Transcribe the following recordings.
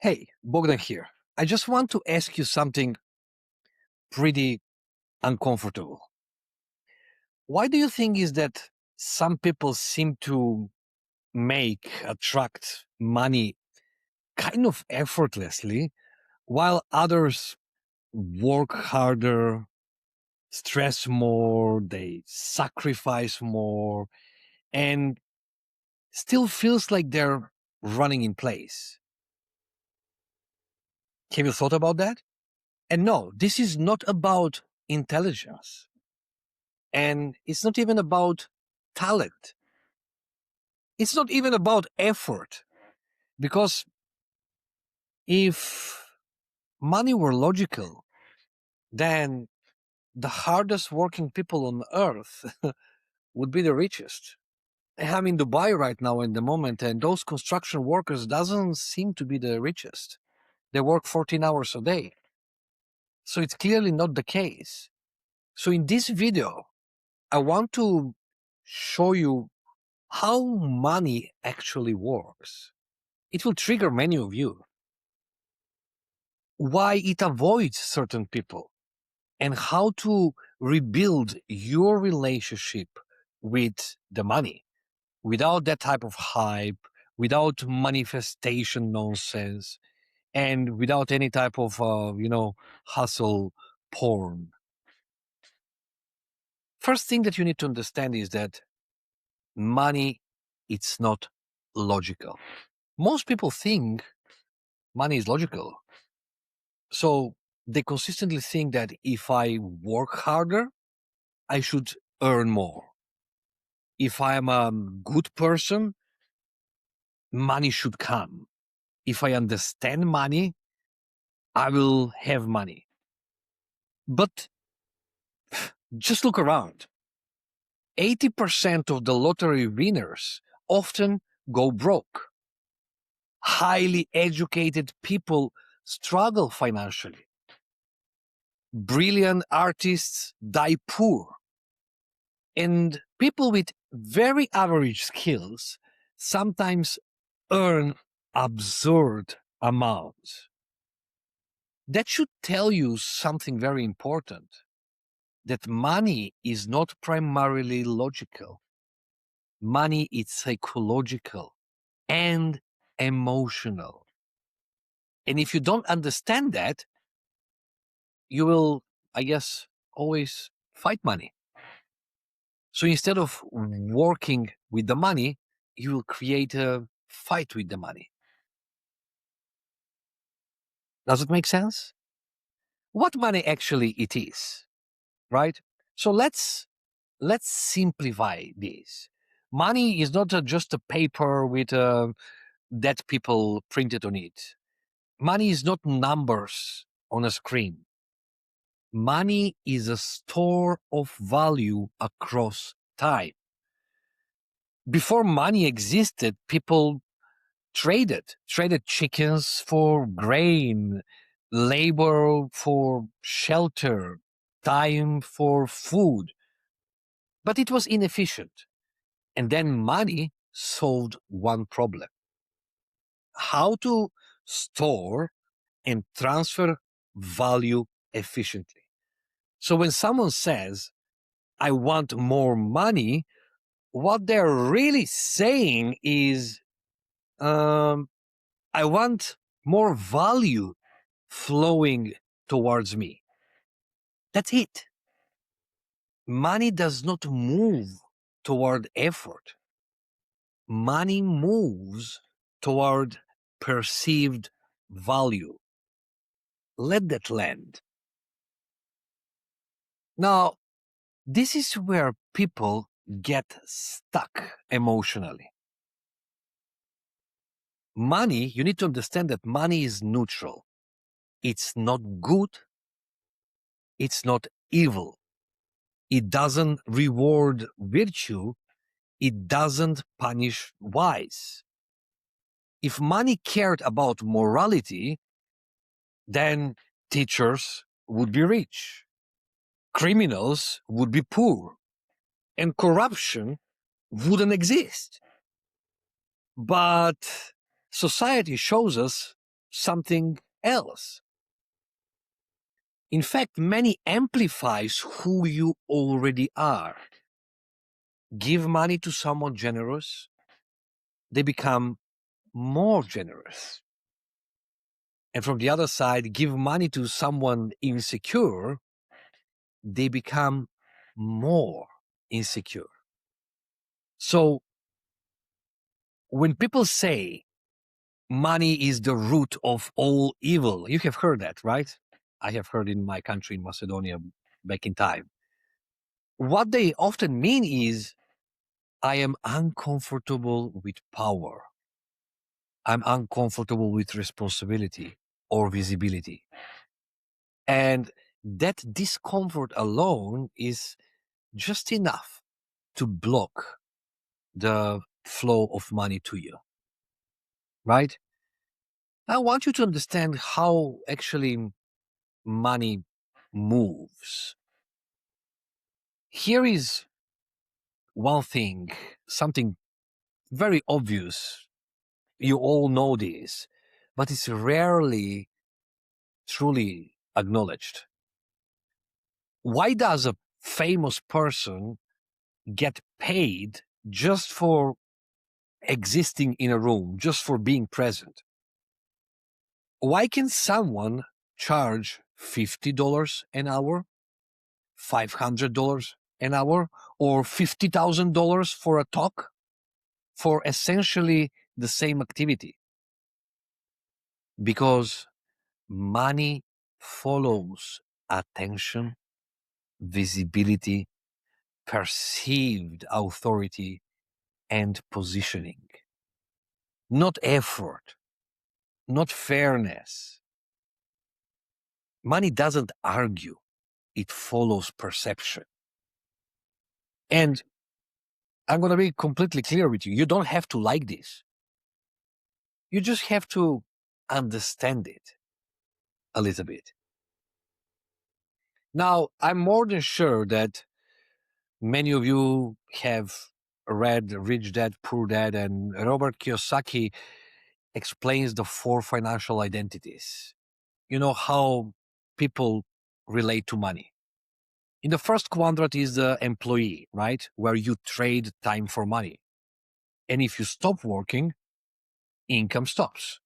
Hey, Bogdan here. I just want to ask you something pretty uncomfortable. Why do you think is that some people seem to attract money kind of effortlessly, while others work harder, stress more, they sacrifice more, and still feels like they're running in place? Have you thought about that? And no, this is not about intelligence. And it's not even about talent. It's not even about effort. Because if money were logical, then the hardest working people on earth would be the richest. I'm in Dubai right now in the moment, and those construction workers doesn't seem to be the richest. They work 14 hours a day. So it's clearly not the case. So in this video, I want to show you how money actually works. It will trigger many of you. Why it avoids certain people, and how to rebuild your relationship with the money without that type of hype, without manifestation nonsense, and without any type of, hustle porn. First thing that you need to understand is that money, it's not logical. Most people think money is logical. So they consistently think that if I work harder, I should earn more. If I am a good person, money should come. If I understand money, I will have money. But just look around. 80% of the lottery winners often go broke. Highly educated people struggle financially. Brilliant artists die poor. And people with very average skills sometimes earn absurd amounts. That should tell you something very important, that money is not primarily logical. Money is psychological and emotional. And if you don't understand that, you will, I guess, always fight money. So instead of working with the money, you will create a fight with the money. Does it make sense? What money actually it is, right? So let's simplify this. Money is not just a paper with dead people printed on it. Money is not numbers on a screen. Money is a store of value across time. Before money existed, people traded chickens for grain, labor for shelter, time for food. But it was inefficient. And then money solved one problem: how to store and transfer value efficiently. So when someone says, I want more money, what they're really saying is, I want more value flowing towards me. That's it. Money does not move toward effort. Money moves toward perceived value. Let that land. Now, this is where people get stuck emotionally. Money, you need to understand that money is neutral. It's not good. It's not evil. It doesn't reward virtue. It doesn't punish vice. If money cared about morality, then teachers would be rich, criminals would be poor, and corruption wouldn't exist. But society shows us something else. In fact, money amplifies who you already are. Give money to someone generous, they become more generous. And from the other side, give money to someone insecure, they become more insecure. So when people say money is the root of all evil, you have heard that, right? I have heard in my country, in Macedonia, back in time. What they often mean is, I am uncomfortable with power. I'm uncomfortable with responsibility or visibility. And that discomfort alone is just enough to block the flow of money to you, right? I want you to understand how actually money moves. Here is one thing, something very obvious. You all know this, but it's rarely truly acknowledged. Why does a famous person get paid just for existing in a room, just for being present? Why can someone charge $50 an hour, $500 an hour, or $50,000 for a talk for essentially the same activity? Because money follows attention, visibility, perceived authority, and positioning. Not effort, not fairness. Money doesn't argue, it follows perception. And I'm going to be completely clear with you. You don't have to like this. You just have to understand it a little bit. Now, I'm more than sure that many of you have read Rich Dad, Poor Dad, and Robert Kiyosaki explains the four financial identities. You know how people relate to money. In the first quadrant is the employee, right? Where you trade time for money. And if you stop working, income stops.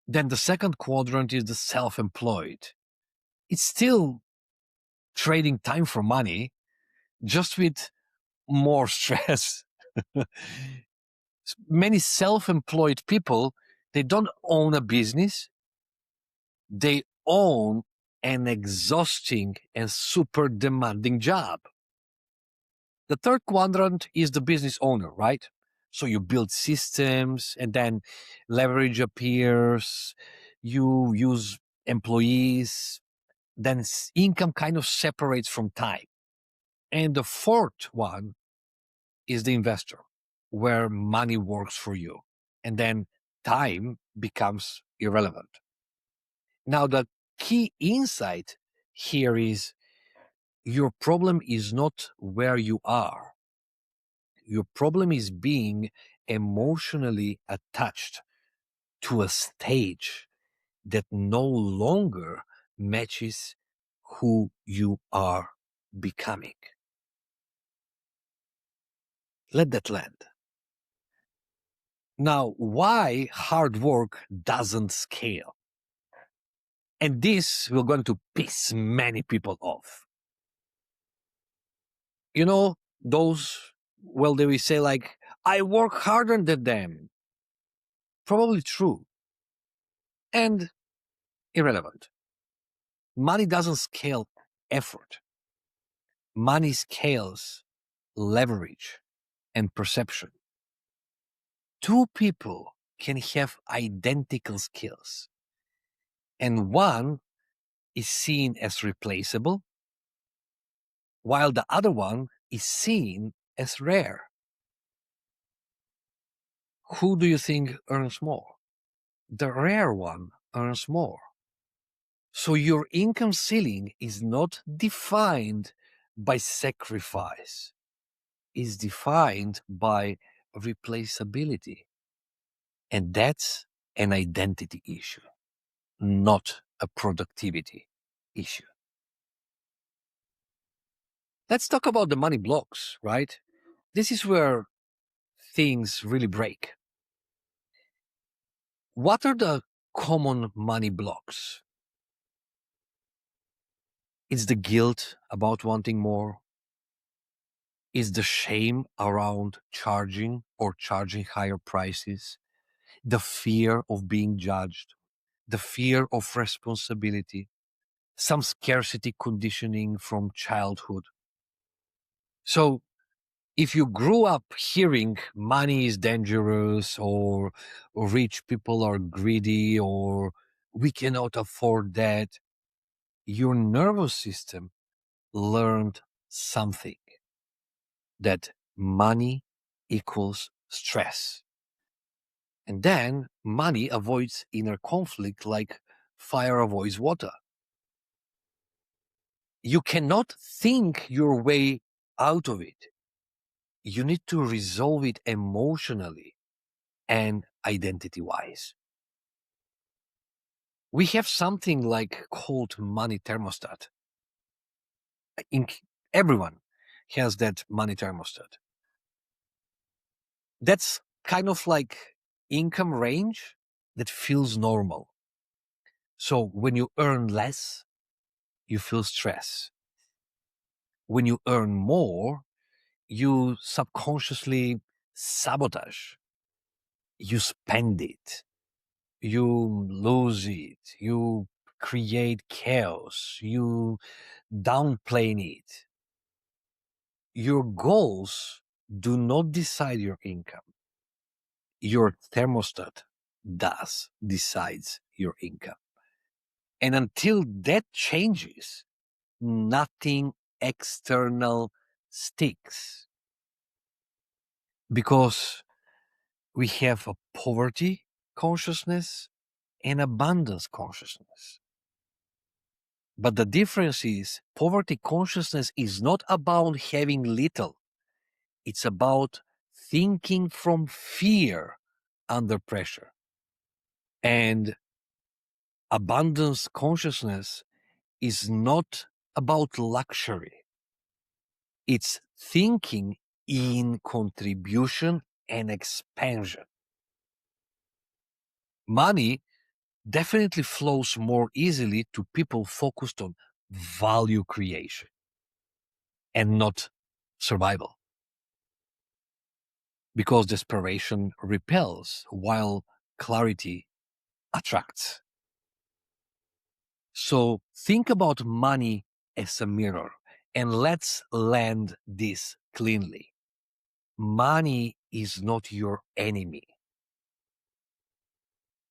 Then the second quadrant is the self-employed. It's still trading time for money, just with more stress. Many self-employed people, they don't own a business. They own an exhausting and super demanding job. The third quadrant is the business owner, right? So you build systems and then leverage appears, you use employees, then income kind of separates from time. And the fourth one is the investor, where money works for you. And then time becomes irrelevant. Now, the key insight here is your problem is not where you are. Your problem is being emotionally attached to a stage that no longer matches who you are becoming. Let that land. Now, why hard work doesn't scale? And this will going to piss many people off. You know, those, well, they will say like, I work harder than them. Probably true. And irrelevant. Money doesn't scale effort. Money scales leverage and perception. Two people can have identical skills, and one is seen as replaceable, while the other one is seen as rare. Who do you think earns more? The rare one earns more. So your income ceiling is not defined by sacrifice, it's defined by replaceability. And that's an identity issue, not a productivity issue. Let's talk about the money blocks, right? This is where things really break. What are the common money blocks? It's the guilt about wanting more. It's the shame around charging higher prices, the fear of being judged, the fear of responsibility, some scarcity conditioning from childhood. So if you grew up hearing money is dangerous, or rich people are greedy, or we cannot afford that, your nervous system learned something, that money equals stress. And then money avoids inner conflict like fire avoids water. You cannot think your way out of it. You need to resolve it emotionally and identity wise. We have something like called money thermostat. Everyone has that money thermostat. That's kind of like income range that feels normal. So when you earn less, you feel stress. When you earn more, you subconsciously sabotage. You spend it, you lose it, you create chaos, you downplay it. Your goals do not decide your income. Your thermostat decides your income. And until that changes, nothing external sticks, because we have a poverty consciousness and abundance consciousness. But the difference is poverty consciousness is not about having little. It's about thinking from fear under pressure. And abundance consciousness is not about luxury. It's thinking in contribution and expansion. Money definitely flows more easily to people focused on value creation and not survival, because desperation repels while clarity attracts. So think about money as a mirror, and let's land this cleanly. Money is not your enemy,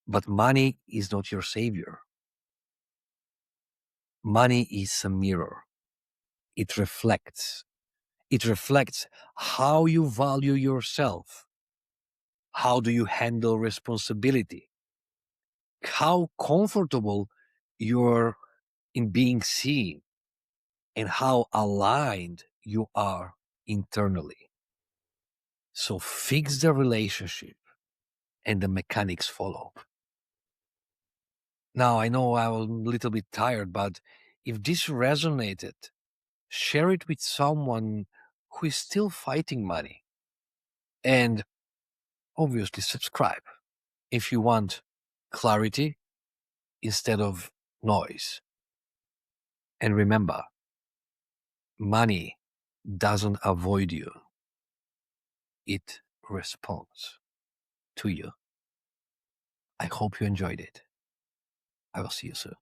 but money is not your savior. Money is a mirror. It reflects. It reflects how you value yourself. How do you handle responsibility? How comfortable you're in being seen, and how aligned you are internally. So fix the relationship and the mechanics follow. Now, I know I'm a little bit tired, but if this resonated, share it with someone who is still fighting money. And obviously, subscribe if you want clarity instead of noise. And remember, money doesn't avoid you, it responds to you. I hope you enjoyed it. I will see you soon.